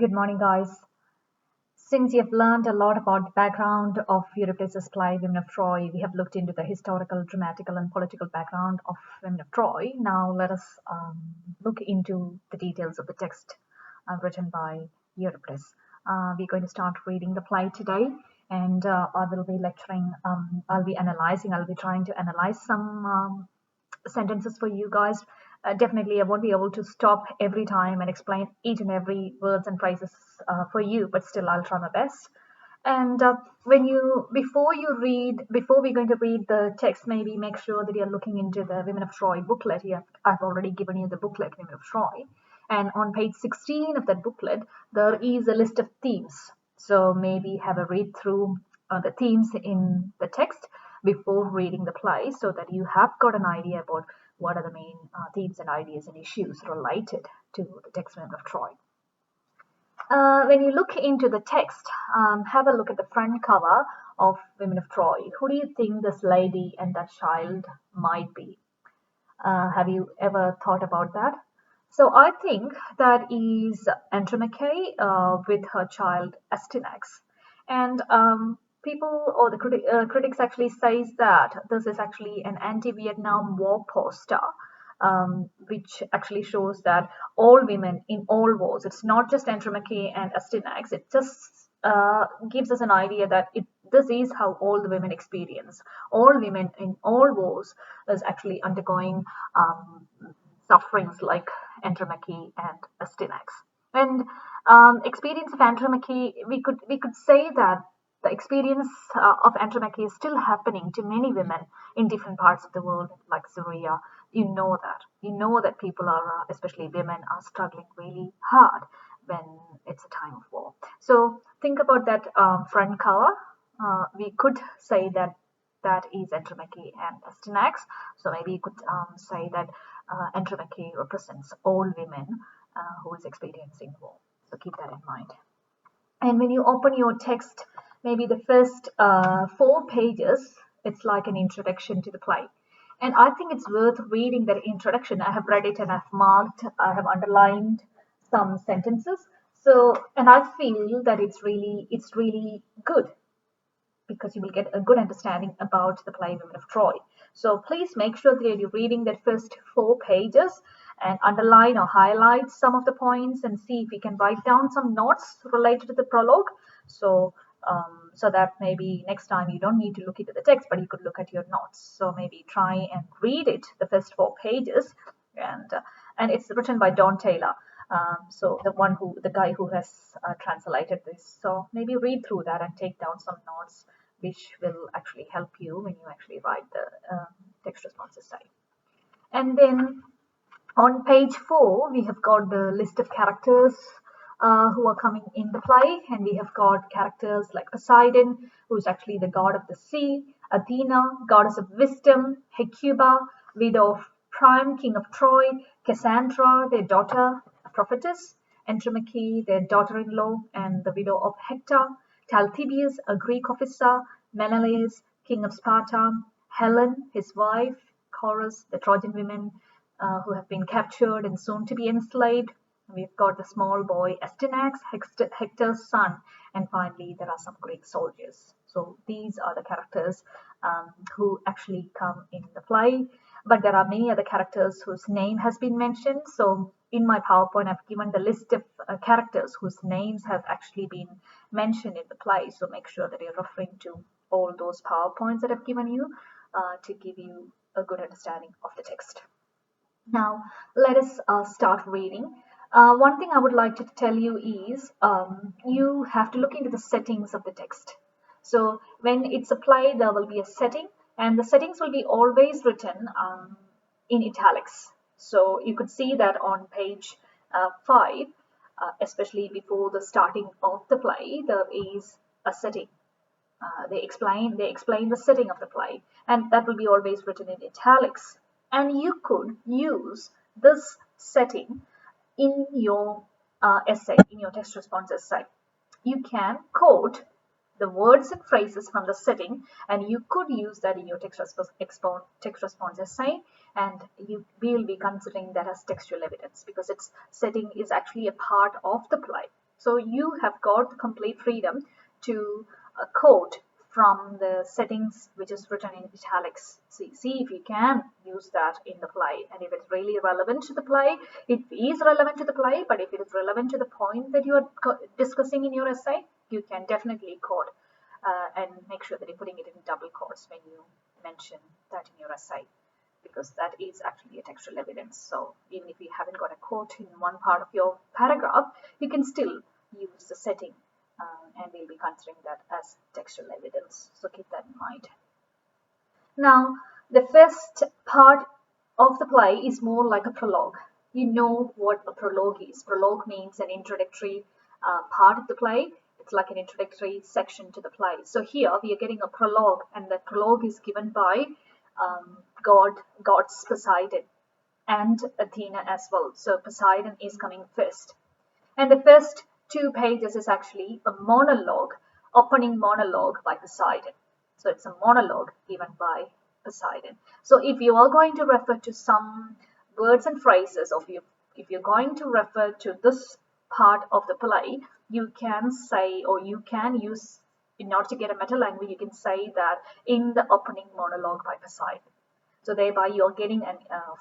Good morning, guys. Since you have learned a lot about the background of Euripides' play Women of Troy, we have looked into the historical, dramatical, and political background of Women of Troy. Now let us look into the details of the text written by Euripides. We're going to start reading the play today, and I will be lecturing. I'll be analyzing. I'll be trying to analyze some sentences for you guys. Definitely, I won't be able to stop every time and explain each and every words and phrases for you, but still, I'll try my best. And before we're going to read the text, maybe make sure that you're looking into the Women of Troy booklet here. I've already given you the booklet, Women of Troy. And on page 16 of that booklet, there is a list of themes. So maybe have a read through the themes in the text before reading the play so that you have got an idea about what are the main themes and ideas and issues related to the text Women of Troy. When you look into the text, have a look at the front cover of Women of Troy. Who do you think this lady and that child might be? Have you ever thought about that? So I think that is Andromache with her child Astyanax. And people or the critics actually says that this is actually an anti-Vietnam War poster, which actually shows that all women in all wars, it's not just Andromache and Astyanax, it just gives us an idea that this is how all the women experience. All women in all wars is actually undergoing sufferings like Andromache and Astyanax. And experience of Andromache, we could say that the experience of Andromache is still happening to many women in different parts of the world, like Syria. You know that people are, especially women, are struggling really hard when it's a time of war. So think about that front cover. We could say that that is Andromache and Astyanax. So maybe you could say that Andromache represents all women who is experiencing war. So keep that in mind. And when you open your text, maybe the first 4 pages, it's like an introduction to the play. And I think it's worth reading that introduction. I have read it and I've marked, I have underlined some sentences. So, and I feel that it's really good because you will get a good understanding about the play Women of Troy. So please make sure that you're reading that first 4 pages and underline or highlight some of the points and see if you can write down some notes related to the prologue. So that maybe next time you don't need to look into the text, but you could look at your notes. So maybe try and read it, the first 4 pages, and it's written by Don Taylor. So the guy who has translated this. So maybe read through that and take down some notes, which will actually help you when you actually write the text responses side. And then on page 4, we have got the list of characters who are coming in the play, and we have got characters like Poseidon, who is actually the god of the sea, Athena, goddess of wisdom, Hecuba, widow of Priam, king of Troy, Cassandra, their daughter, a prophetess, Andromache, their daughter-in-law and the widow of Hector, Talthybius, a Greek officer, Menelaus, king of Sparta, Helen, his wife, Chorus, the Trojan women who have been captured and soon to be enslaved. We've got the small boy Astyanax, Hector's son, and finally there are some Greek soldiers. So these are the characters who actually come in the play. But there are many other characters whose name has been mentioned. So in my PowerPoint, I've given the list of characters whose names have actually been mentioned in the play. So make sure that you're referring to all those PowerPoints that I've given you to give you a good understanding of the text. Now, let us start reading. One thing I would like to tell you is you have to look into the settings of the text. So when it's a play, there will be a setting, and the settings will be always written in italics. So you could see that on page 5, especially before the starting of the play, there is a setting. They explain the setting of the play, and that will be always written in italics. And you could use this setting in your essay, in your text response essay. You can quote the words and phrases from the setting, and you could use that in your text response essay, and we will be considering that as textual evidence because its setting is actually a part of the play. So you have got complete freedom to quote from the settings which is written in italics. See if you can use that in the play, and if it's really relevant to the play, it is relevant to the play, but if it is relevant to the point that you are discussing in your essay, you can definitely quote and make sure that you're putting it in double quotes when you mention that in your essay, because that is actually a textual evidence. So even if you haven't got a quote in one part of your paragraph, you can still use the setting and we'll be considering that as textual evidence. So keep that in mind. Now, the first part of the play is more like a prologue. You know what a prologue is. Prologue means an introductory part of the play. It's like an introductory section to the play. So here we are getting a prologue, and the prologue is given by gods Poseidon and Athena as well. So Poseidon is coming first. And the first 2 pages is actually a monologue, opening monologue by Poseidon. So it's a monologue given by Poseidon. So if you are going to refer to some words and phrases, or if you're going to refer to this part of the play, you can say, or you can use, in order to get a meta language, you can say that in the opening monologue by Poseidon. So thereby you're getting a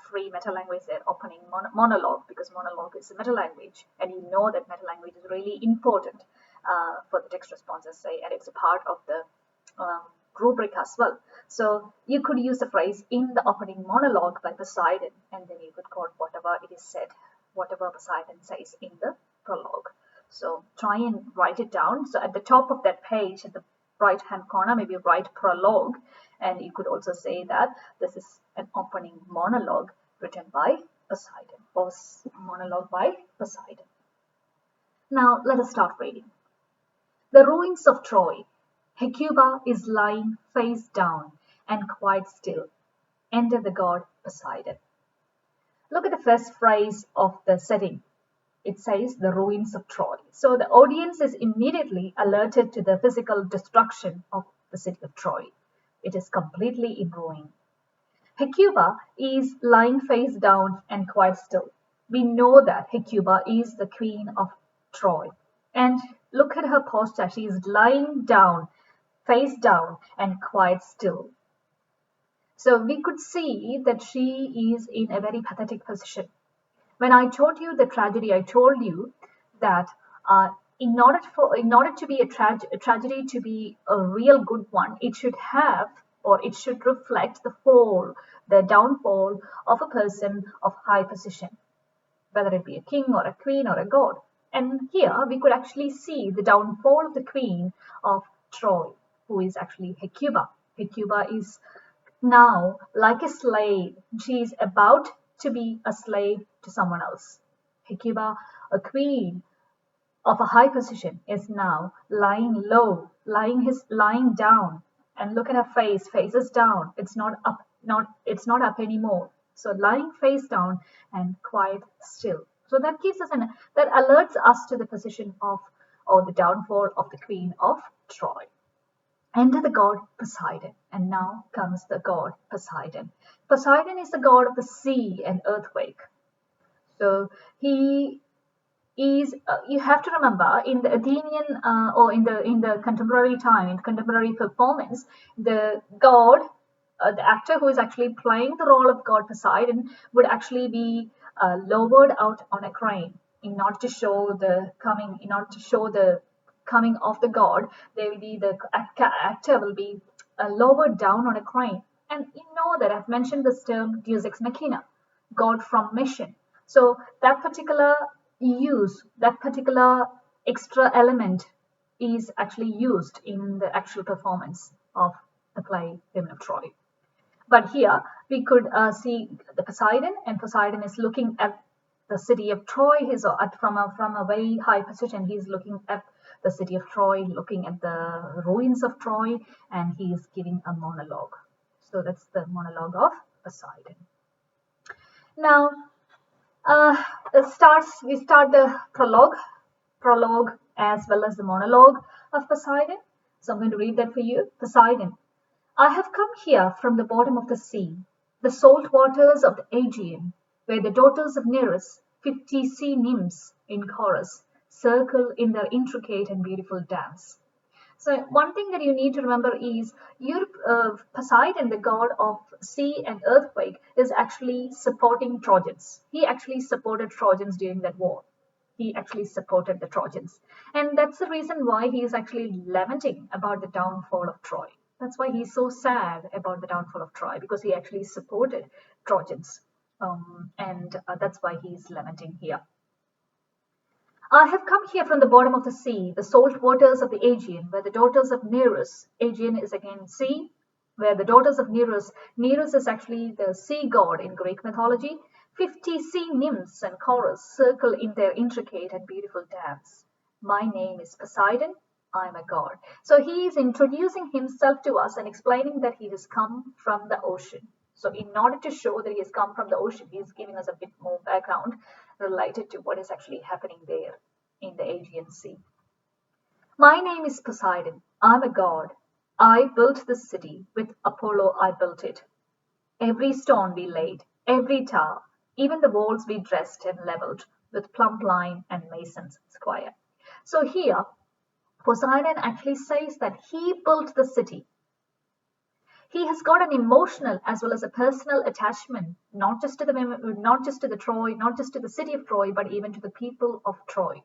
free meta language there, opening monologue, because monologue is a meta language, and you know that meta language is really important for the text response essay, and it's a part of the rubric as well. So you could use the phrase in the opening monologue by Poseidon, and then you could quote whatever it is said, whatever Poseidon says in the prologue. So try and write it down. So at the top of that page, at the right hand corner, maybe write prologue, and you could also say that this is an opening monologue written by Poseidon, or monologue by Poseidon. Now let us start reading. The ruins of Troy. Hecuba is lying face down and quite still. Enter the god Poseidon. Look at the first phrase of the setting. It says the ruins of Troy. So the audience is immediately alerted to the physical destruction of the city of Troy. It is completely in ruin. Hecuba is lying face down and quite still. We know that Hecuba is the queen of Troy. And look at her posture. She is lying down, face down, and quite still. So we could see that she is in a very pathetic position. When I told you the tragedy, I told you that in order to be a tragedy to be a real good one, it should have, or it should reflect the downfall of a person of high position, whether it be a king or a queen or a god. And here we could actually see the downfall of the queen of Troy, who is actually Hecuba. Hecuba is now like a slave. She is about to be a slave to someone else. Hecuba, a queen of a high position, is now lying low, lying down, and look at her face. Face is down. It's not up anymore. So lying face down and quite still. So that gives us that alerts us to the position of, or the downfall of, the queen of Troy. Enter the god Poseidon, and now comes the god Poseidon. Poseidon is the god of the sea and earthquake. So he is. You have to remember, in the Athenian or in the contemporary time, in contemporary performance, the god, the actor who is actually playing the role of god Poseidon, would actually be lowered out on a crane in order to show the coming of the god. The actor will be lowered down on a crane. And you know that I've mentioned this term deus ex machina, god from mission. So that particular extra element is actually used in the actual performance of the play Women of Troy. But here we could see the Poseidon, and Poseidon is looking at the city of Troy. He's from a very high position. He's looking at the city of Troy, looking at the ruins of Troy, and he is giving a monologue. So that's the monologue of Poseidon. Now, we start the prologue as well as the monologue of Poseidon. So I'm going to read that for you. Poseidon. I have come here from the bottom of the sea, the salt waters of the Aegean, where the daughters of Nereus, 50 sea nymphs in chorus, circle in their intricate and beautiful dance. So one thing that you need to remember is Poseidon, the god of sea and earthquake, is actually supporting Trojans. He actually supported Trojans during that war. He actually supported the Trojans. And that's the reason why he is actually lamenting about the downfall of Troy. That's why he's so sad about the downfall of Troy, because he actually supported Trojans. And that's why he's lamenting here. I have come here from the bottom of the sea, the salt waters of the Aegean, where the daughters of Nereus, Aegean is again sea, where the daughters of Nereus is actually the sea god in Greek mythology, 50 sea nymphs and chorus circle in their intricate and beautiful dance. My name is Poseidon, I am a god. So he is introducing himself to us and explaining that he has come from the ocean. So in order to show that he has come from the ocean, he is giving us a bit more background related to what is actually happening there in the Aegean Sea. My name is Poseidon. I'm a god. I built this city. With Apollo I built it. Every stone we laid, every tower, even the walls we dressed and leveled with plumb line and mason's square. So here, Poseidon actually says that he built the city. He has got an emotional as well as a personal attachment, not just to the Troy, not just to the city of Troy, but even to the people of Troy,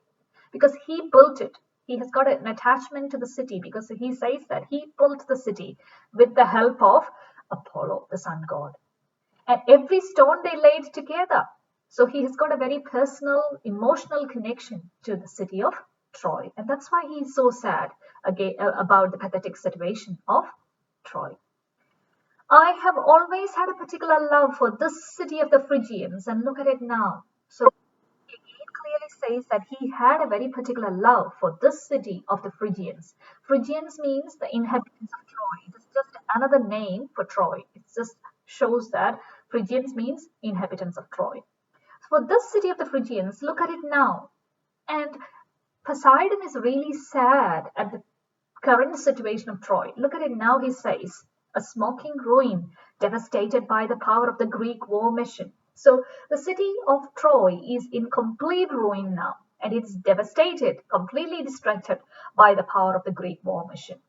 because he built it. He has got an attachment to the city because he says that he built the city with the help of Apollo, the sun god, and every stone they laid together. So he has got a very personal, emotional connection to the city of Troy, and that's why he is so sad again about the pathetic situation of Troy. I have always had a particular love for this city of the Phrygians, and look at it now. So it clearly says that he had a very particular love for this city of the Phrygians. Phrygians means the inhabitants of Troy. It is just another name for Troy. It just shows that Phrygians means inhabitants of Troy. For this city of the Phrygians, look at it now. And Poseidon is really sad at the current situation of Troy. Look at it now, he says, a smoking ruin devastated by the power of the Greek war machine. So the city of Troy is in complete ruin now, and it's devastated, completely distracted by the power of the Greek war machine.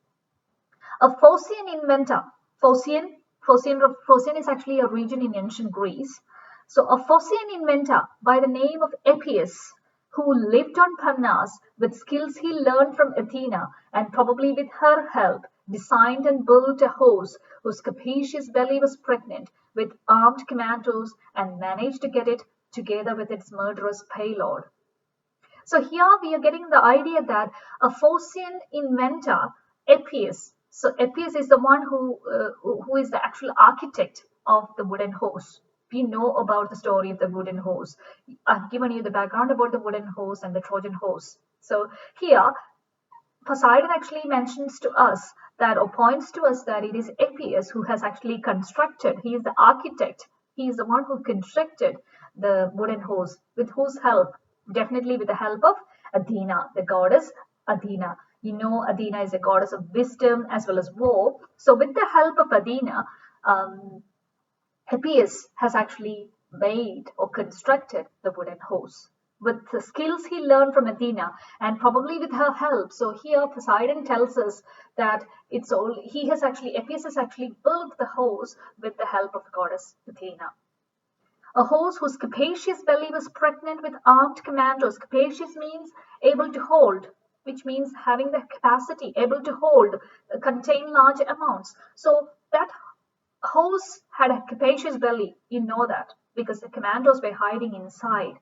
A Phocian inventor, Phocian is actually a region in ancient Greece. So a Phocian inventor by the name of Epius, who lived on Parnas with skills he learned from Athena and probably with her help, designed and built a horse whose capacious belly was pregnant with armed commandos and managed to get it together with its murderous payload. So here we are getting the idea that a Phocian inventor, Epius, so Epius is the one who is the actual architect of the wooden horse. We know about the story of the wooden horse. I've given you the background about the wooden horse and the Trojan horse. So here, Poseidon actually mentions to us that, or points to us that it is Epius who has actually constructed, he is the architect, he is the one who constructed the wooden horse, with whose help, definitely with the help of Athena, the goddess Athena. You know, Athena is a goddess of wisdom as well as war. So with the help of Athena, Epius has actually made or constructed the wooden horse with the skills he learned from Athena and probably with her help. So here Poseidon tells us that Epius has actually built the horse with the help of goddess Athena. A horse whose capacious belly was pregnant with armed commandos. Capacious means able to hold, which means having the capacity, able to hold, contain large amounts. So that horse had a capacious belly, you know that, because the commandos were hiding inside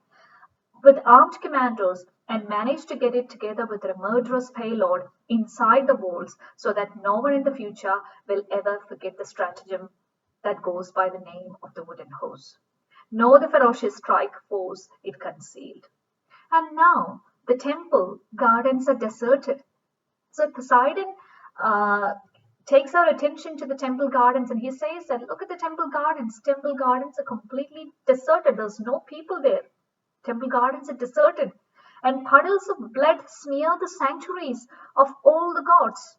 with armed commandos and managed to get it together with a murderous payload inside the walls so that no one in the future will ever forget the stratagem that goes by the name of the wooden horse, nor the ferocious strike force it concealed. And now the temple gardens are deserted. So Poseidon takes our attention to the temple gardens, and he says that look at the temple gardens. Temple gardens are completely deserted. There's no people there. Temple gardens are deserted, and puddles of blood smear the sanctuaries of all the gods.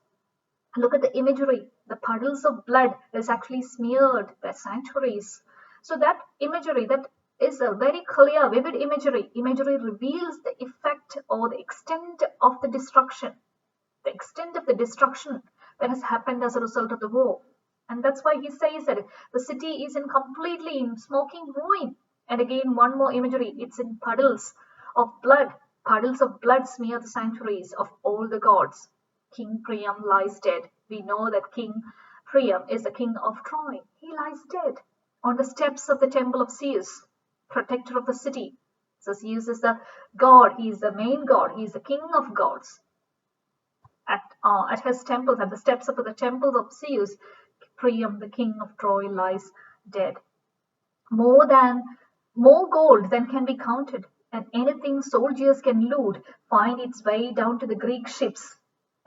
Look at the imagery. The puddles of blood is actually smeared the sanctuaries. So that imagery, that is a very clear, vivid imagery. Imagery reveals the effect or the extent of the destruction, that has happened as a result of the war. And that's why he says that the city is in completely in smoking ruin. And again, one more imagery, it's in puddles of blood. Puddles of blood smear the sanctuaries of all the gods. King Priam lies dead. We know that King Priam is the king of Troy. He lies dead on the steps of the temple of Zeus, protector of the city. So Zeus is the god, he is the main god, he is the king of gods. At his temples, at the steps of the temples of Zeus, Priam, the king of Troy, lies dead. More gold than can be counted, and anything soldiers can loot find its way down to the Greek ships.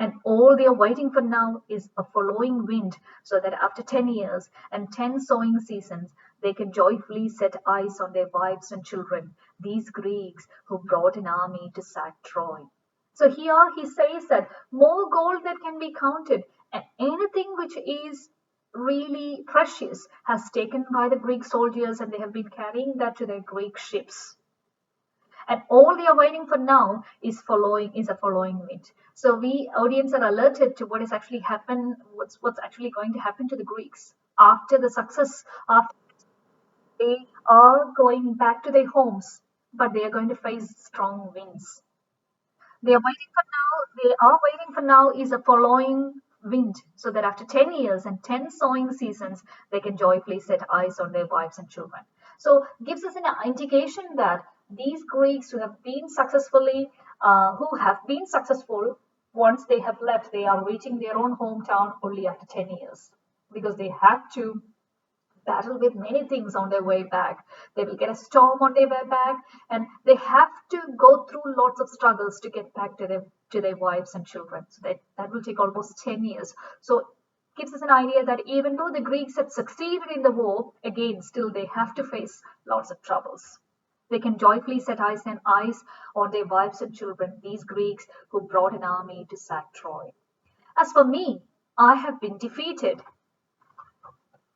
And all they are waiting for now is a following wind, so that after 10 years and 10 sowing seasons, they can joyfully set eyes on their wives and children, these Greeks who brought an army to sack Troy. So here he says that more gold that can be counted, and anything which is really precious has taken by the Greek soldiers, and they have been carrying that to their Greek ships. And all they are waiting for now is a following wind. So we audience are alerted to what is actually happened, what's actually going to happen to the Greeks after the success, after they are going back to their homes, but they are going to face strong winds. They are waiting for now is a following wind, so that after 10 years and 10 sowing seasons, they can joyfully set eyes on their wives and children. So gives us an indication that these Greeks who have been successful, once they have left, they are reaching their own hometown only after 10 years, because they had to battle with many things on their way back. They will get a storm on their way back, and they have to go through lots of struggles to get back to their wives and children. So that will take almost 10 years. So gives us an idea that even though the Greeks had succeeded in the war, again, still they have to face lots of troubles. They can joyfully set eyes on their wives and children, these Greeks who brought an army to sack Troy. As for me, I have been defeated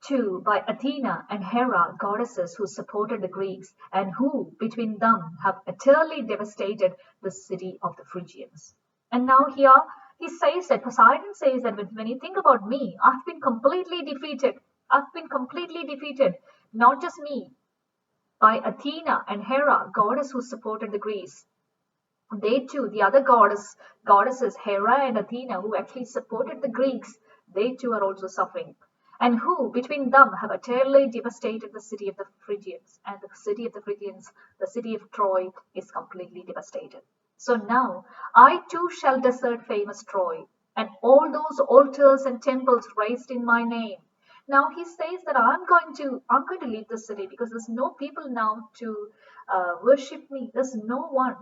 too by Athena and Hera, goddesses who supported the Greeks, and who, between them, have utterly devastated the city of the Phrygians. And now here he says that Poseidon says that when you think about me, I've been completely defeated. I've been completely defeated. Not just me, by Athena and Hera, goddess who supported the Greeks. They too, the other goddesses, Hera and Athena, who actually supported the Greeks, they too are also suffering, and who between them have utterly devastated the city of the Phrygians. And the city of the Phrygians, the city of Troy, is completely devastated. So now I too shall desert famous Troy, and all those altars and temples raised in my name. Now he says that I'm going to leave the city, because there's no people now to worship me. There's no one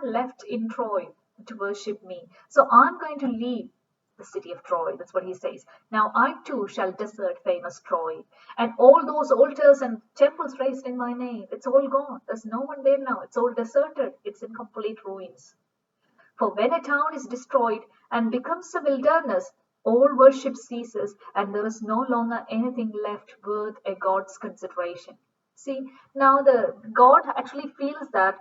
left in Troy to worship me. So I'm going to leave the city of Troy. That's what he says. Now I too shall desert famous Troy, and all those altars and temples raised in my name, it's all gone. There's no one there now. It's all deserted. It's in complete ruins. For when a town is destroyed and becomes a wilderness, all worship ceases, and there is no longer anything left worth a god's consideration. See, now the god actually feels that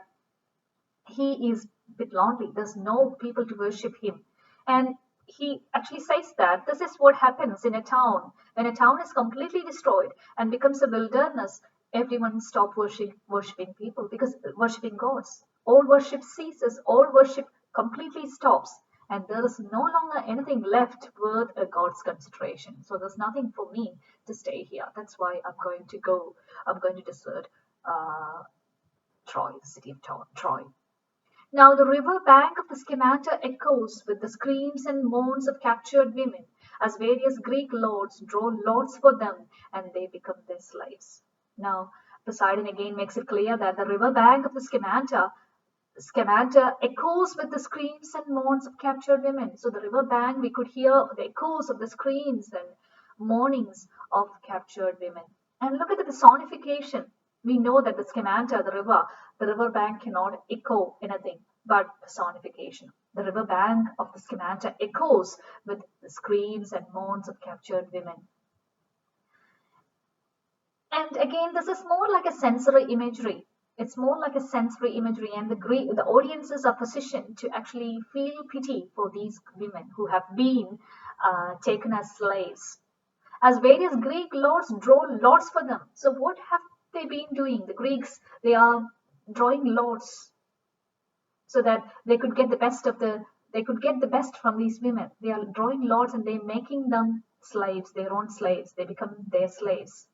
he is a bit lonely. There's no people to worship him. And he actually says that this is what happens in a town. When a town is completely destroyed and becomes a wilderness, everyone stops worshiping people, because worshiping gods. All worship ceases, all worship completely stops, and there is no longer anything left worth a god's consideration. So there's nothing for me to stay here. That's why I'm going to desert Troy, the city of Troy. Now the river bank of the Scamander echoes with the screams and moans of captured women, as various Greek lords draw lots for them, and they become their slaves. Now Poseidon again makes it clear that the river bank of the Scamander echoes with the screams and moans of captured women. So the river bank, we could hear the echoes of the screams and moanings of captured women. And look at the personification. We know that the Scamander, the river bank cannot echo anything but personification. The river bank of the Scamander echoes with the screams and moans of captured women. And again, this is more like a sensory imagery. It's more like a sensory imagery, and the audiences are positioned to actually feel pity for these women who have been taken as slaves. As various Greek lords draw lots for them. So what have they been doing? The Greeks, they are drawing lots so that they could get the best from these women. They are drawing lots and they're making them slaves, their own slaves. They become their slaves.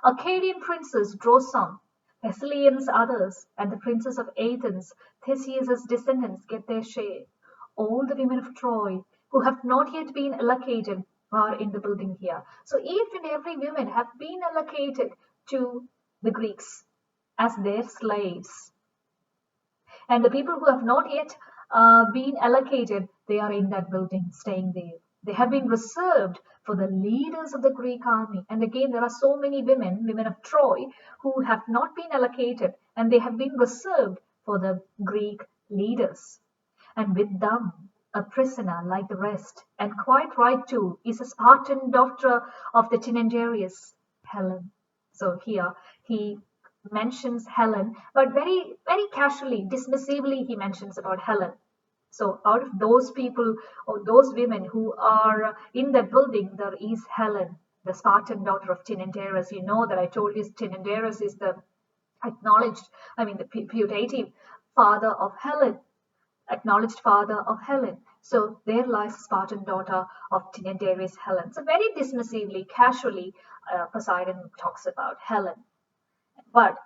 Arcadian princes draw some, Thessalians others, and the princes of Athens, Theseus' descendants, get their share. All the women of Troy who have not yet been allocated are in the building here. So each and every woman have been allocated to the Greeks as their slaves. And the people who have not yet been allocated, they are in that building, staying there. They have been reserved for the leaders of the Greek army. And again, there are so many women of Troy, who have not been allocated, and they have been reserved for the Greek leaders. And with them, a prisoner like the rest, and quite right too, is a Spartan daughter of the Tyndareus, Helen. So here he mentions Helen, but very, very casually, dismissively, he mentions about Helen. So out of those people or those women who are in that building, there is Helen, the Spartan daughter of Tyndareus. You know that I told you Tyndareus is the acknowledged, the putative father of Helen, acknowledged father of Helen. So there lies Spartan daughter of Tyndareus, Helen. So very dismissively, casually, Poseidon talks about Helen. But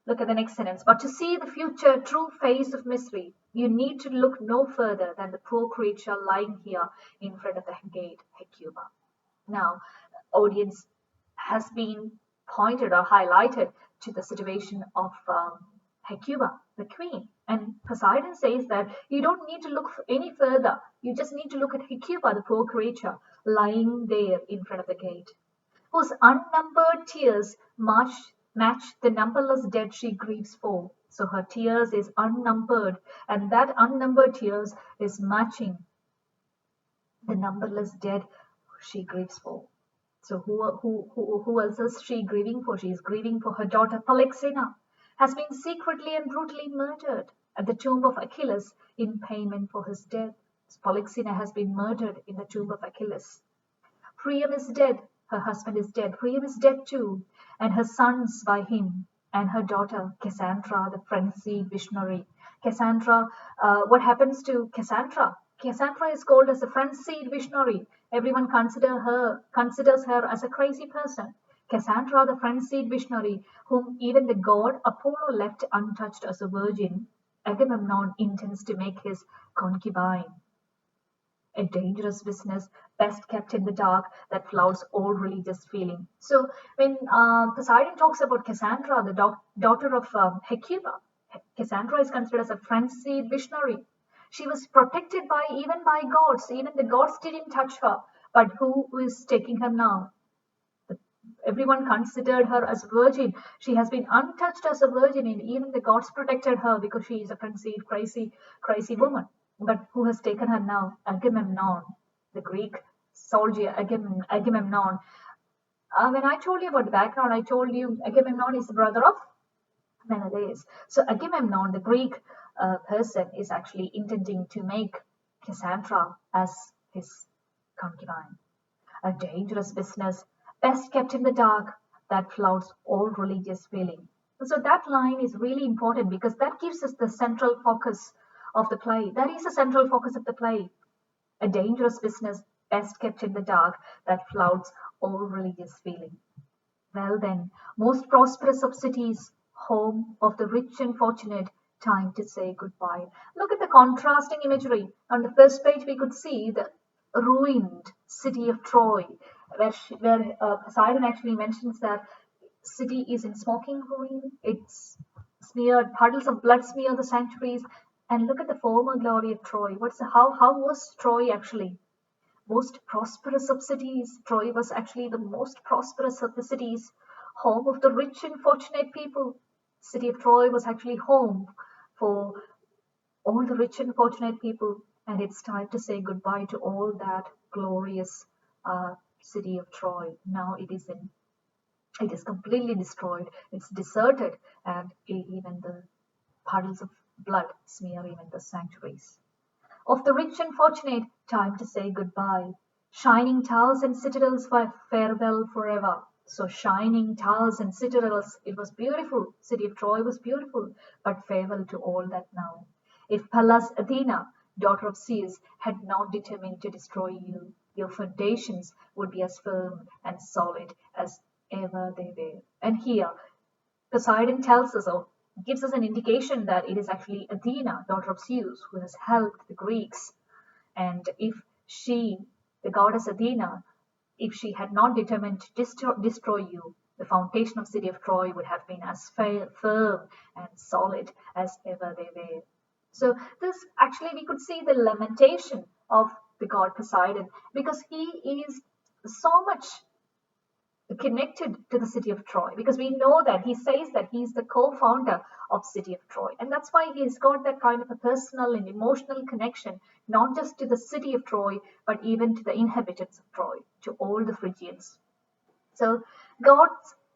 look at the next sentence. But to see the future true face of misery, you need to look no further than the poor creature lying here in front of the gate, Hecuba. Now, audience has been pointed or highlighted to the situation of Hecuba, the queen. And Poseidon says that you don't need to look any further. You just need to look at Hecuba, the poor creature, lying there in front of the gate, whose unnumbered tears match the numberless dead she grieves for. So her tears is unnumbered, and that unnumbered tears is matching the numberless dead she grieves for. So who else is she grieving for? She is grieving for her daughter Polyxena, has been secretly and brutally murdered at the tomb of Achilles in payment for his death. So Polyxena has been murdered in the tomb of Achilles. Priam is dead. Her husband is dead. Priam is dead too, and her sons by him, and her daughter Cassandra, the frenzied visionary. Cassandra, what happens to Cassandra? Cassandra is called as a frenzied visionary. Everyone considers her as a crazy person. Cassandra, the frenzied visionary, whom even the god Apollo left untouched as a virgin, Agamemnon intends to make his concubine. A dangerous business, best kept in the dark, that flouts all religious feeling. So when Poseidon talks about Cassandra, the daughter of Hecuba, Cassandra is considered as a frenzied visionary. She was protected even by gods. Even the gods didn't touch her. But who is taking her now? Everyone considered her as virgin. She has been untouched as a virgin, and even the gods protected her because she is a frenzied, crazy woman. But who has taken her now? Agamemnon, the Greek soldier Agamemnon. When I told you about the background, I told you Agamemnon is the brother of Menelaus. So Agamemnon, the Greek person, is actually intending to make Cassandra as his concubine. A dangerous business, best kept in the dark, that flouts all religious feeling. So that line is really important because that gives us the central focus of the play. That is the central focus of the play. A dangerous business, best kept in the dark, that flouts all religious feeling. Well then, most prosperous of cities, home of the rich and fortunate, time to say goodbye. Look at the contrasting imagery. On the first page, we could see the ruined city of Troy, where Poseidon actually mentions that city is in smoking ruin. It's smeared, puddles of blood smear the sanctuaries. And look at the former glory of Troy. How was Troy actually? Most prosperous of cities. Troy was actually the most prosperous of the cities, home of the rich and fortunate people. City of Troy was actually home for all the rich and fortunate people, and it's time to say goodbye to all that glorious city of Troy. Now it is in It is completely destroyed. It's deserted, and even the puddles of blood smear even the sanctuaries. Of the rich and fortunate, time to say goodbye. Shining towers and citadels, farewell forever. So shining towers and citadels, it was beautiful. City of Troy was beautiful, but farewell to all that now. If Pallas Athena, daughter of Zeus, had not determined to destroy you, your foundations would be as firm and solid as ever they were. And here, Poseidon tells us or gives us an indication that it is actually Athena, daughter of Zeus, who has helped the Greeks. And if she, the goddess Athena, if she had not determined to destroy you, the foundation of city of Troy would have been as firm and solid as ever they were. So this actually we could see the lamentation of the god Poseidon, because he is so much connected to the city of Troy, because we know that he says that he's the co-founder of city of Troy, and that's why he's got that kind of a personal and emotional connection, not just to the city of Troy, but even to the inhabitants of Troy, to all the Phrygians. So God,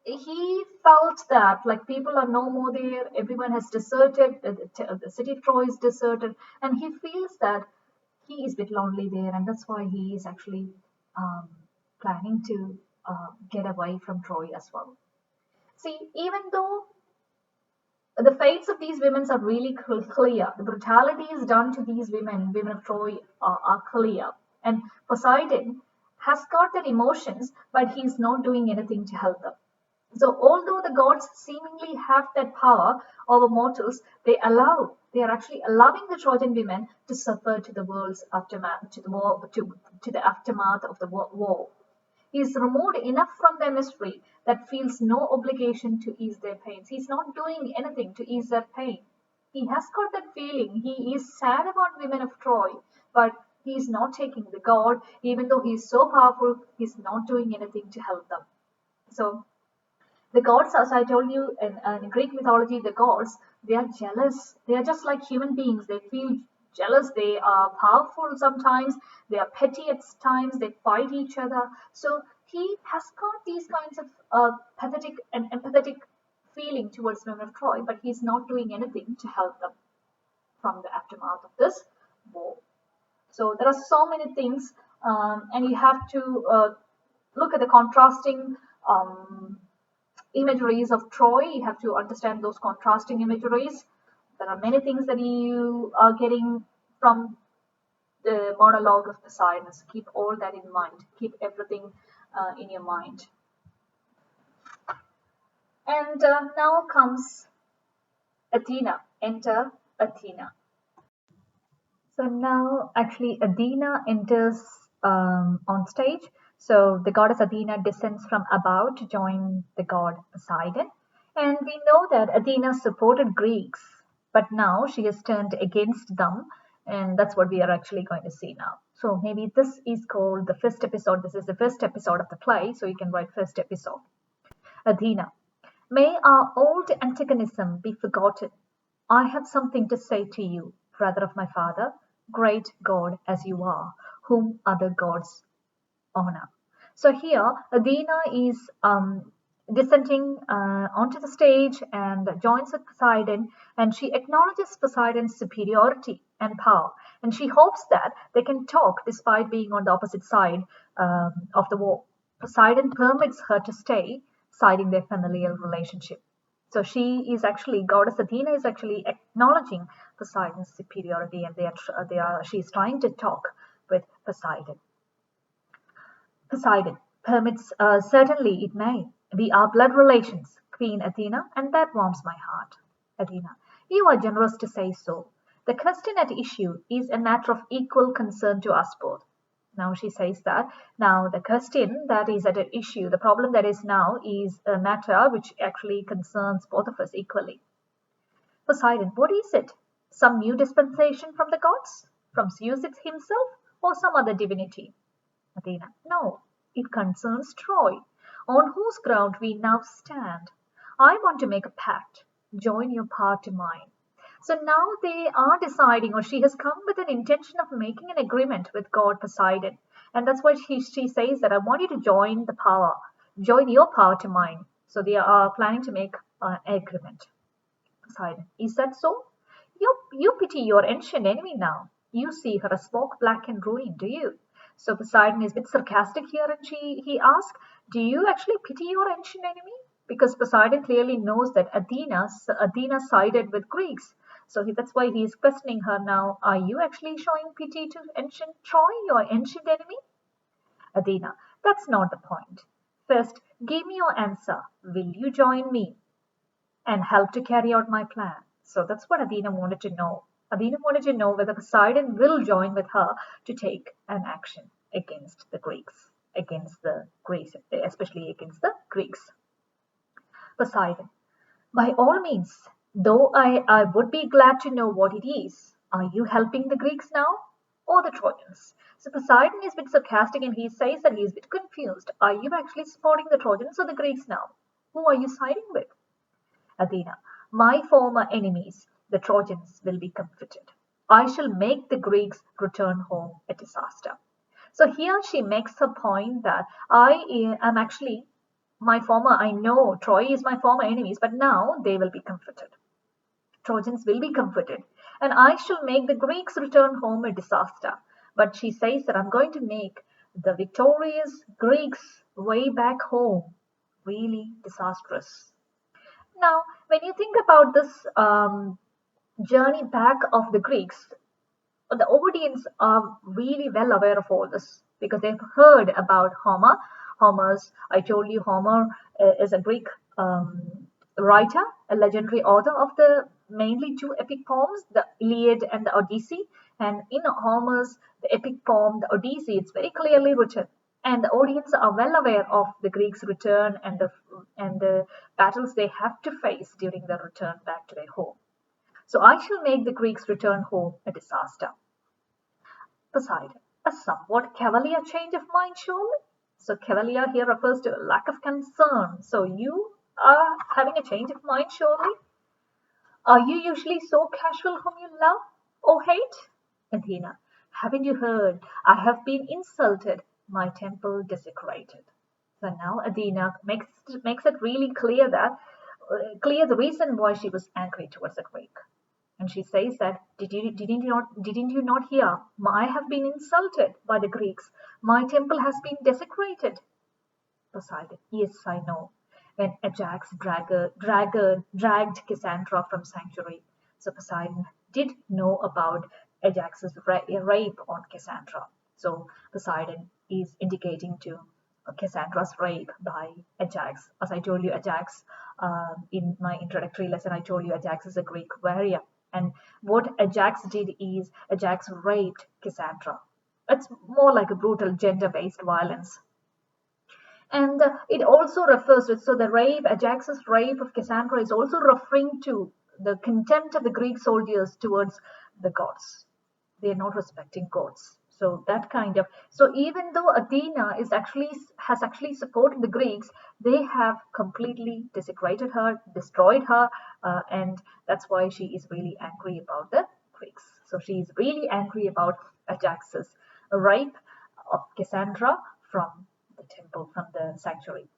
he felt that like people are no more there, everyone has deserted, the city of Troy is deserted, and he feels that he is a bit lonely there, and that's why he is actually planning to get away from Troy as well. See, even though the fates of these women are really clear, the brutalities done to these women of Troy are clear, and Poseidon has got their emotions, but he's not doing anything to help them. So although the gods seemingly have that power over mortals, they are actually allowing the Trojan women to suffer to the world's aftermath, to the war, to the aftermath of the war. He is removed enough from their misery that feels no obligation to ease their pains. He's not doing anything to ease their pain. He has got that feeling. He is sad about women of Troy, but he is not taking the god, even though he is so powerful, he's not doing anything to help them. So the gods, as I told you in Greek mythology, the gods, they are jealous. They are just like human beings. They feel jealous. They are powerful sometimes. They are petty at times. They fight each other. So he has got these kinds of pathetic and empathetic feeling towards women of Troy, but he's not doing anything to help them from the aftermath of this war. So there are so many things, and you have to look at the contrasting imageries of Troy. You have to understand those contrasting imageries. There are many things that you are getting from the monologue of Poseidon. So keep all that in mind. Keep everything in your mind. And now comes Athena. Enter Athena. So now actually Athena enters on stage. So the goddess Athena descends from above to join the god Poseidon. And we know that Athena supported Greeks, but now she has turned against them. And that's what we are actually going to see now. So maybe this is called the first episode. This is the first episode of the play. So you can write first episode. Athena. May our old antagonism be forgotten. I have something to say to you, brother of my father, great God as you are, whom other gods honor. So here, Athena is descending onto the stage and joins with Poseidon, and she acknowledges Poseidon's superiority and power, and she hopes that they can talk despite being on the opposite side of the war. Poseidon permits her to stay, citing their familial relationship. So she is actually, goddess Athena is actually acknowledging Poseidon's superiority, and she's trying to talk with Poseidon. Poseidon permits, certainly it may. We are blood relations, Queen Athena, and that warms my heart. Athena, you are generous to say so. The question at issue is a matter of equal concern to us both. Now she says that. Now the question that is at issue, the problem that is now, is a matter which actually concerns both of us equally. Poseidon, what is it? Some new dispensation from the gods? From Zeus himself, or some other divinity? Athena, no, it concerns Troy, on whose ground we now stand. I want to make a pact. Join your power to mine. So now they are deciding, or she has come with an intention of making an agreement with god Poseidon. And that's why she says that I want you to join the power, join your power to mine. So they are planning to make an agreement. Poseidon, is that so? You pity your ancient enemy now. You see her as smoke black and ruin, do you? So Poseidon is a bit sarcastic here, and he asks, do you actually pity your ancient enemy? Because Poseidon clearly knows that Athena sided with Greeks. So that's why he is questioning her now. Are you actually showing pity to ancient Troy, your ancient enemy? Athena, that's not the point. First, give me your answer. Will you join me and help to carry out my plan? So that's what Athena wanted to know. Athena wanted to know whether Poseidon will join with her to take an action against the Greeks, especially against the Greeks. Poseidon, by all means, though I would be glad to know what it is. Are you helping the Greeks now or the Trojans? So Poseidon is a bit sarcastic and he says that he is a bit confused. Are you actually supporting the Trojans or the Greeks now? Who are you siding with? Athena, my former enemies, the Trojans, will be comforted. I shall make the Greeks return home a disaster. So here she makes her point that I am actually I know Troy is my former enemies, but now they will be comforted. Trojans will be comforted, and I shall make the Greeks return home a disaster. But she says that I'm going to make the victorious Greeks way back home really disastrous. Now, when you think about this journey back of the Greeks, the audience are really well aware of all this because they've heard about Homer. I told you, Homer is a Greek writer, a legendary author of the mainly two epic poems, the Iliad and the Odyssey. And in Homer's the epic poem, the Odyssey, it's very clearly written. And the audience are well aware of the Greeks' return and the battles they have to face during their return back to their home. So I shall make the Greeks return home a disaster. Poseidon, a somewhat cavalier change of mind, surely? So cavalier here refers to a lack of concern. So you are having a change of mind, surely? Are you usually so casual whom you love or hate? Athena, haven't you heard? I have been insulted, my temple desecrated. So now Athena makes it really clear the reason why she was angry towards the Greek. And she says that, didn't you not hear? I have been insulted by the Greeks. My temple has been desecrated. Poseidon, yes, I know. When Ajax dragged Cassandra from sanctuary. So Poseidon did know about Ajax's rape on Cassandra. So Poseidon is indicating to Cassandra's rape by Ajax. As I told you, Ajax, in my introductory lesson, I told you Ajax is a Greek warrior. And what Ajax did is Ajax raped Cassandra. It's more like a brutal gender-based violence. And it also refers to, so the rape, Ajax's rape of Cassandra is also referring to the contempt of the Greek soldiers towards the gods. They're not respecting gods. So that kind of, so even though Athena has actually supported the Greeks, they have completely desecrated her, destroyed her, and that's why she is really angry about the Greeks. So she is really angry about Ajax's rape of Cassandra from the temple, from the sanctuary.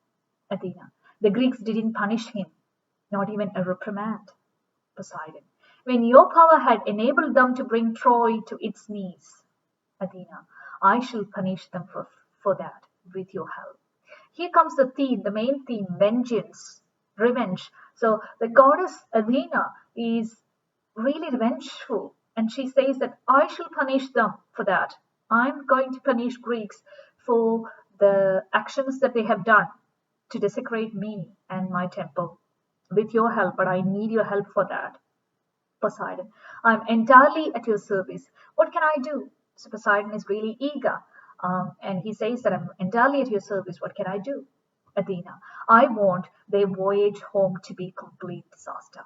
Athena, the Greeks didn't punish him, not even a reprimand. Poseidon, when your power had enabled them to bring Troy to its knees. Athena, I shall punish them for that with your help. Here comes the theme, the main theme, vengeance, revenge. So the goddess Athena is really revengeful, and she says that I shall punish them for that. I'm going to punish Greeks for the actions that they have done to desecrate me and my temple with your help, but I need your help for that. Poseidon, I'm entirely at your service. What can I do? So Poseidon is really eager, and he says that I'm entirely at your service. What can I do? Athena, I want their voyage home to be complete disaster.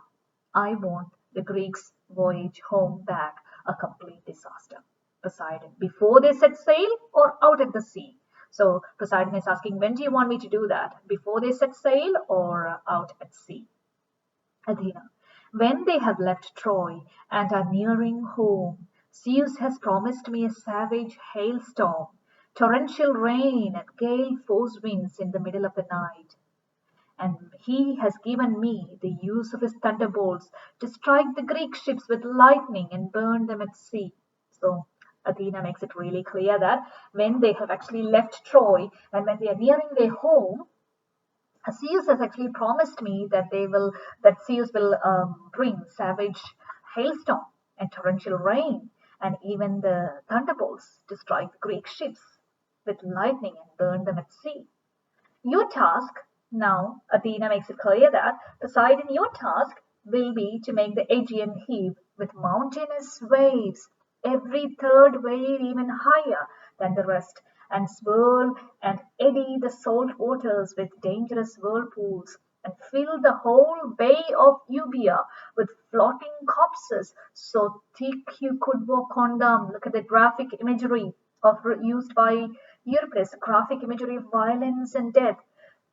I want the Greeks' voyage home back a complete disaster. Poseidon, before they set sail or out at the sea? So Poseidon is asking, when do you want me to do that? Before they set sail or out at sea? Athena, when they have left Troy and are nearing home, Zeus has promised me a savage hailstorm, torrential rain, and gale force winds in the middle of the night. and he has given me the use of his thunderbolts to strike the Greek ships with lightning and burn them at sea. So Athena makes it really clear that when they have actually left Troy and when they are nearing their home, Zeus has actually promised me that Zeus will bring savage hailstorm and torrential rain and even the thunderbolts to strike the Greek ships with lightning and burn them at sea. Your task now, Athena makes it clear that Poseidon, your task will be to make the Aegean heave with mountainous waves, every third wave even higher than the rest, and swirl and eddy the salt waters with dangerous whirlpools, and fill the whole bay of Euboea with floating corpses so thick you could walk on them. Look at the graphic imagery used by Euripides, graphic imagery of violence and death,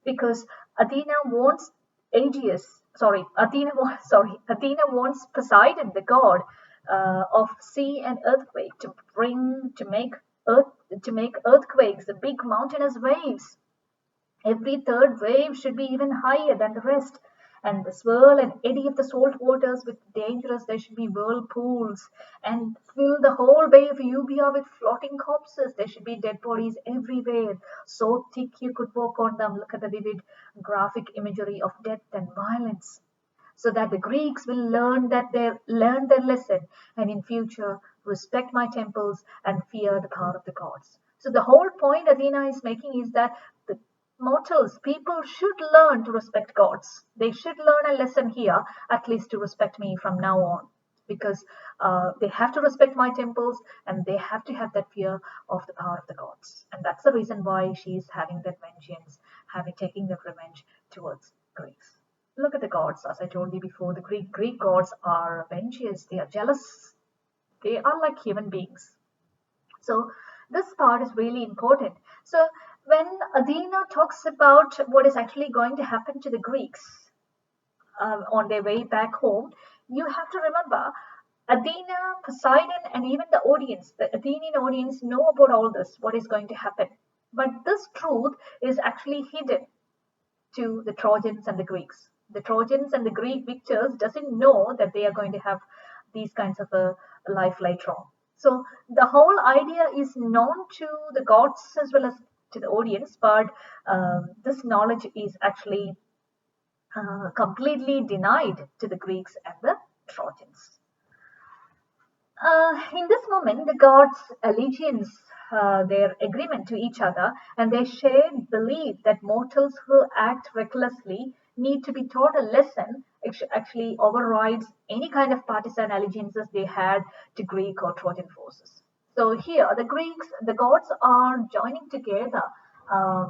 because Athena wants Athena wants Poseidon, the god of sea and earthquake, earth to make earthquakes, the big mountainous waves. Every third wave should be even higher than the rest. And the swirl and eddy of the salt waters with dangerous, there should be whirlpools and fill the whole bay of Euboea with floating corpses. There should be dead bodies everywhere, so thick you could walk on them. Look at the vivid graphic imagery of death and violence, so that the Greeks will learn their lesson and in future respect my temples and fear the power of the gods. So the whole point Athena is making is that the mortals, people should learn to respect gods. They should learn a lesson here, at least to respect me from now on, because they have to respect my temples and they have to have that fear of the power of the gods. And that's the reason why she is having that vengeance, taking that revenge towards Greeks. Look at the gods, as I told you before, the Greek gods are vengeance, they are jealous, they are like human beings. So this part is really important. So when Athena talks about what is actually going to happen to the Greeks on their way back home, you have to remember Athena, Poseidon, and even the audience, the Athenian audience, know about all this, what is going to happen. But this truth is actually hidden to the Trojans and the Greeks. The Trojans and the Greek victors doesn't know that they are going to have these kinds of a life later on. So the whole idea is known to the gods as well as to the audience, but this knowledge is actually completely denied to the Greeks and the Trojans. In this moment, the gods' allegiance, their agreement to each other, and their shared belief that mortals who act recklessly need to be taught a lesson actually overrides any kind of partisan allegiances they had to Greek or Trojan forces. So here, the gods are joining together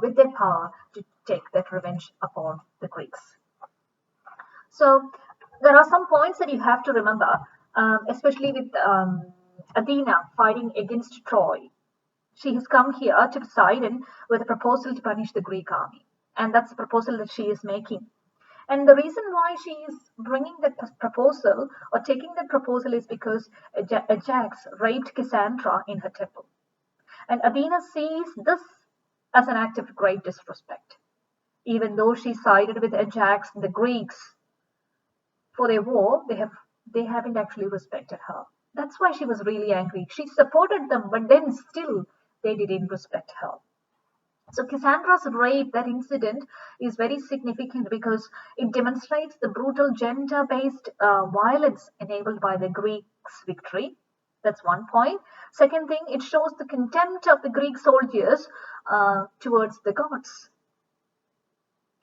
with their power to take that revenge upon the Greeks. So there are some points that you have to remember, especially with Athena fighting against Troy. She has come here to Poseidon with a proposal to punish the Greek army. And that's the proposal that she is making. And the reason why she is bringing that proposal or taking that proposal is because Ajax raped Cassandra in her temple. And Athena sees this as an act of great disrespect. Even though she sided with Ajax and the Greeks for their war, they haven't actually respected her. That's why she was really angry. She supported them, but then still they didn't respect her. So Cassandra's rape, that incident, is very significant because it demonstrates the brutal gender-based violence enabled by the Greeks' victory. That's one point. Second thing, it shows the contempt of the Greek soldiers towards the gods.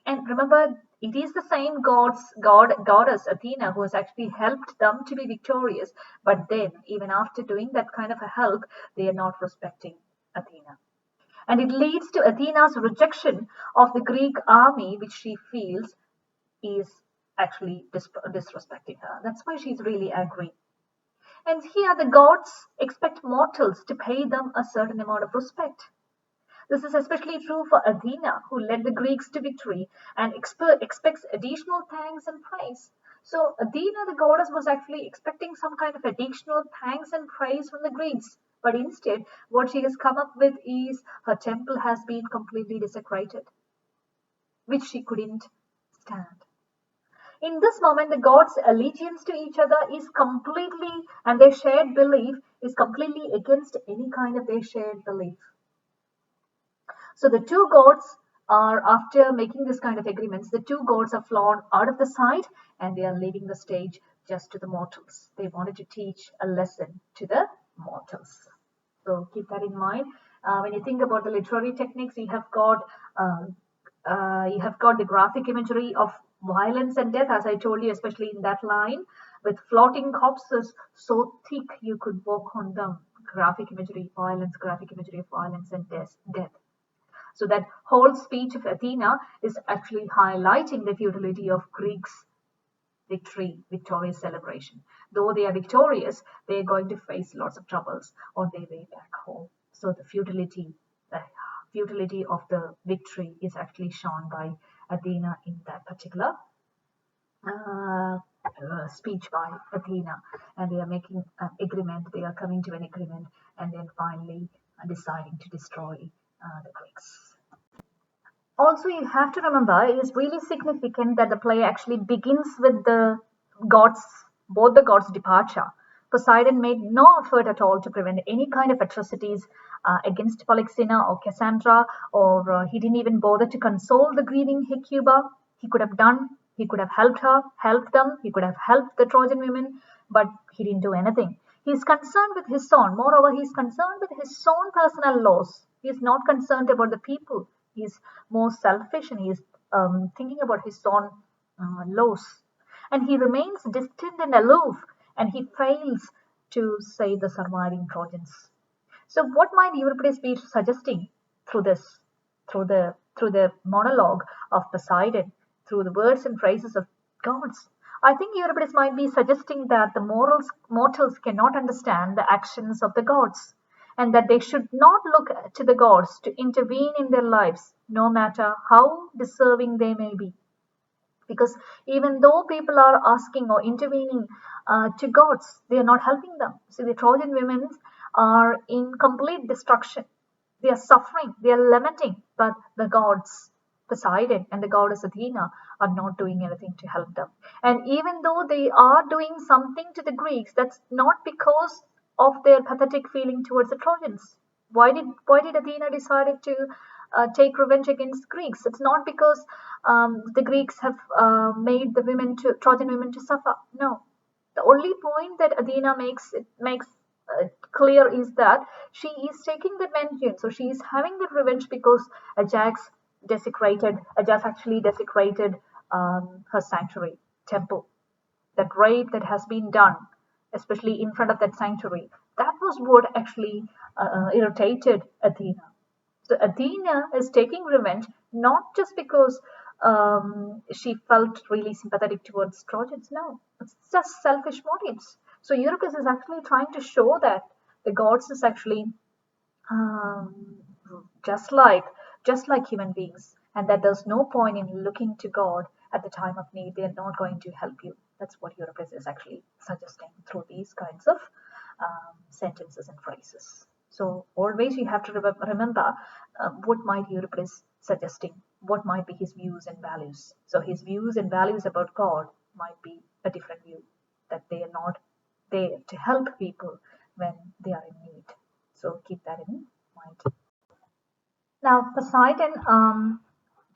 And remember, it is the same goddess Athena who has actually helped them to be victorious. But then, even after doing that kind of a help, they are not respecting Athena. And it leads to Athena's rejection of the Greek army, which she feels is actually disrespecting her. That's why she's really angry. And here the gods expect mortals to pay them a certain amount of respect. This is especially true for Athena, who led the Greeks to victory and expects additional thanks and praise. So Athena, the goddess, was actually expecting some kind of additional thanks and praise from the Greeks. But instead, what she has come up with is her temple has been completely desecrated, which she couldn't stand. In this moment, the gods' allegiance to each other is completely, and their shared belief is completely against any kind of their shared belief. So the two gods are, after making this kind of agreements, the two gods are flown out of the sight and they are leaving the stage just to the mortals. They wanted to teach a lesson to the mortals. So keep that in mind. When you think about the literary techniques, uh, you have got the graphic imagery of violence and death, as I told you, especially in that line, with floating corpses so thick you could walk on them. Graphic imagery, violence, graphic imagery of violence and death. So that whole speech of Athena is actually highlighting the futility of Greeks' victorious celebration. Though they are victorious, they are going to face lots of troubles on their way back home. So the futility of the victory is actually shown by Athena in that particular uh, speech by Athena, and they are making an agreement. They are coming to an agreement, and then finally deciding to destroy the Greeks. Also, you have to remember it is really significant that the play actually begins with both the gods' departure. Poseidon made no effort at all to prevent any kind of atrocities against Polyxena or Cassandra, or he didn't even bother to console the grieving Hecuba. He could have helped them, he could have helped the Trojan women, but he didn't do anything. He's concerned with his own. Moreover, he's concerned with his own personal loss. He's not concerned about the people. He's more selfish and he's thinking about his own loss. And he remains distant and aloof and he fails to save the surviving Trojans. So, what might Euripides be suggesting through this, through the monologue of Poseidon, through the words and phrases of gods? I think Euripides might be suggesting that the mortals cannot understand the actions of the gods, and that they should not look to the gods to intervene in their lives, no matter how deserving they may be. Because even though people are asking or intervening to gods, they are not helping them. See, the Trojan women are in complete destruction. They are suffering, they are lamenting, but the gods, Poseidon and the goddess Athena, are not doing anything to help them. And even though they are doing something to the Greeks, that's not because of their pathetic feeling towards the Trojans. Why did Athena decided to take revenge against Greeks? It's not because the Greeks have made the Trojan women to suffer. No, the only point that Athena makes clear is that she is taking the vengeance, so she is having the revenge because Ajax actually desecrated her sanctuary temple. That rape that has been done, especially in front of that sanctuary, that was what actually irritated Athena. So Athena is taking revenge not just because she felt really sympathetic towards Trojans. No, it's just selfish motives. So Euripus is actually trying to show that the gods is actually um, just like human beings, and that there's no point in looking to God at the time of need. They're not going to help you. That's what Euripus is actually suggesting through these kinds of sentences and phrases. So always you have to remember what might Euripus suggesting, what might be his views and values. So his views and values about God might be a different view, that they are not there to help people when they are in need. So keep that in mind. Now Poseidon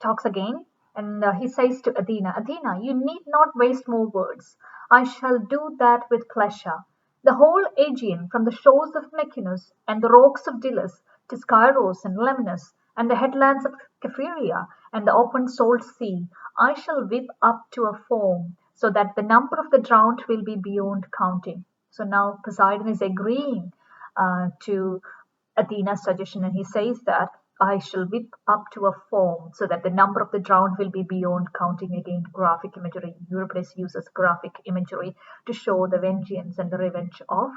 talks again, and he says to Athena, Athena, you need not waste more words. I shall do that with pleasure. The whole Aegean, from the shores of Mecynus and the rocks of Delos to Skyros and Lemnos and the headlands of Capheria and the open salt sea, I shall whip up to a foam, so that the number of the drowned will be beyond counting. So now Poseidon is agreeing to Athena's suggestion, and he says that I shall whip up to a foam so that the number of the drowned will be beyond counting. Again, graphic imagery. Euripides uses graphic imagery to show the vengeance and the revenge of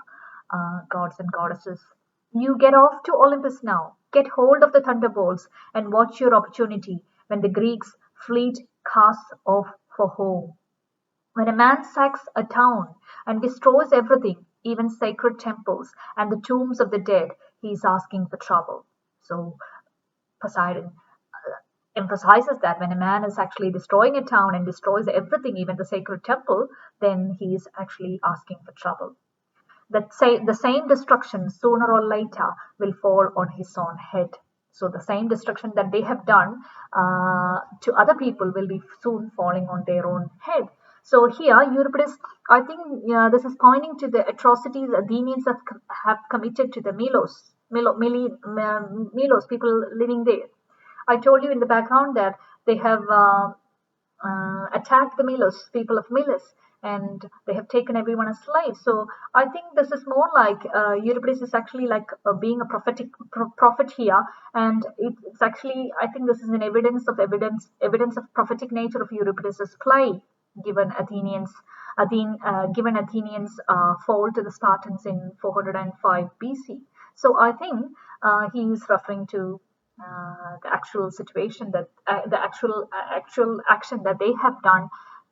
gods and goddesses. You get off to Olympus now. Get hold of the thunderbolts and watch your opportunity when the Greeks' fleet casts off for home. When a man sacks a town and destroys everything, even sacred temples and the tombs of the dead, he is asking for trouble. So Poseidon emphasizes that when a man is actually destroying a town and destroys everything, even the sacred temple, then he is actually asking for trouble. That say the same destruction sooner or later will fall on his own head. So the same destruction that they have done to other people will be soon falling on their own head. So here, Euripides, I think this is pointing to the atrocities Athenians have committed to the Milos, people living there. I told you in the background that they have attacked the Milos, people of Milos, and they have taken everyone as slaves. So I think this is more like Euripides is actually like being a prophet here, and it's actually, I think this is an evidence of prophetic nature of Euripides' play, given Athenians fall to the Spartans in 405 BC. So I think he is referring to the actual situation that the actual action that they have done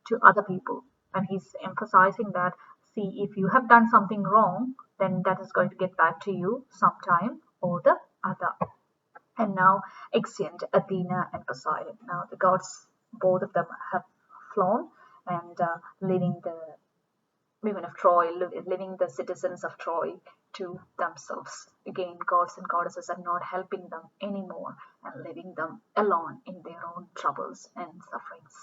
to other people, and he's emphasizing that, see, if you have done something wrong, then that is going to get back to you sometime or the other. And now exeunt Athena and Poseidon. Now the gods, both of them, have flown and leaving the women of Troy, leaving the citizens of Troy to themselves. Again, gods and goddesses are not helping them anymore and leaving them alone in their own troubles and sufferings.